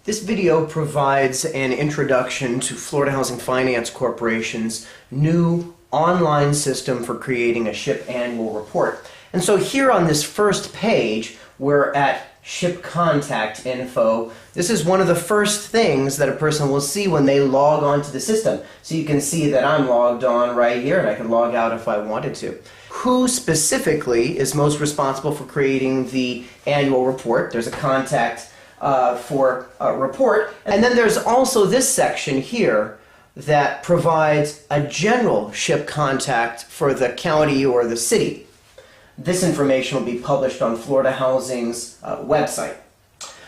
This video provides an introduction to Florida Housing Finance Corporation's new online system for creating a SHIP annual report. And so here on this first page, we're at SHIP contact info. This is one of the first things that a person will see when they log on to the system. So you can see that I'm logged on right here, and I can log out if I wanted to. Who specifically is most responsible for creating the annual report? There's a contact for a report. And then there's also this section here that provides a general SHIP contact for the county or the city. This information will be published on Florida Housing's website.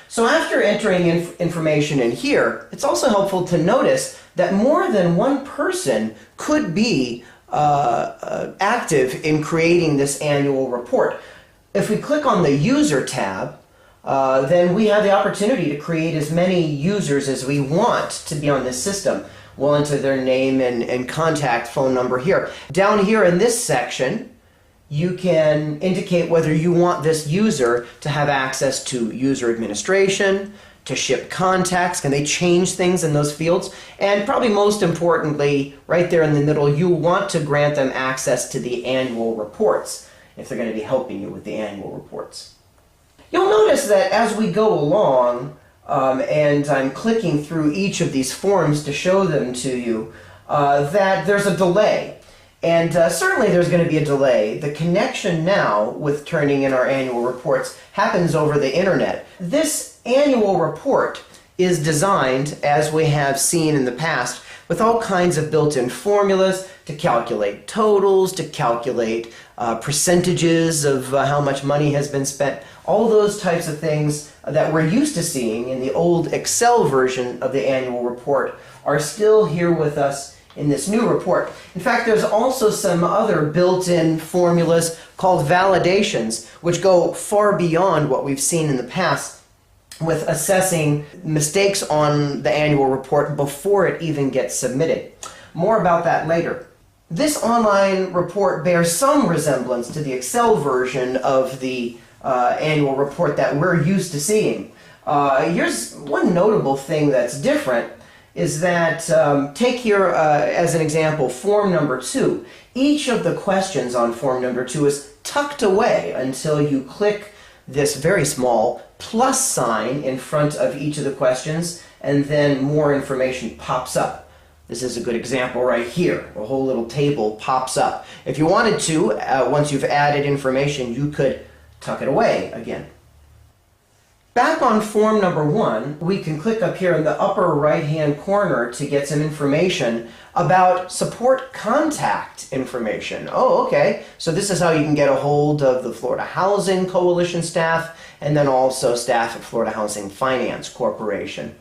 So after entering information in here, it's also helpful to notice that more than one person could be active in creating this annual report. If we click on the User tab, then we have the opportunity to create as many users as we want to be on this system. We'll enter their name and contact phone number here. Down here in this section, you can indicate whether you want this user to have access to user administration, to SHIP contacts. Can they change things in those fields? And probably most importantly, right there in the middle, you want to grant them access to the annual reports if they're going to be helping you with the annual reports. You'll notice that as we go along, and I'm clicking through each of these forms to show them to you, that there's a delay. And certainly there's going to be a delay. The connection now with turning in our annual reports happens over the internet. This annual report is designed, as we have seen in the past, with all kinds of built-in formulas to calculate totals, to calculate percentages of how much money has been spent. All those types of things that we're used to seeing in the old Excel version of the annual report are still here with us in this new report. In fact, there's also some other built-in formulas called validations, which go far beyond what we've seen in the past with assessing mistakes on the annual report before it even gets submitted. More about that later. This online report bears some resemblance to the Excel version of the annual report that we're used to seeing. Here's one notable thing that's different is that, take here as an example, form number 2. Each of the questions on form number 2 is tucked away until you click this very small plus sign in front of each of the questions, and then more information pops up. This is a good example right here. A whole little table pops up. If you wanted to, once you've added information, you could tuck it away again. Back on form number 1, we can click up here in the upper right-hand corner to get some information about support contact information. Oh, okay. So this is how you can get a hold of the Florida Housing Coalition staff and then also staff at Florida Housing Finance Corporation.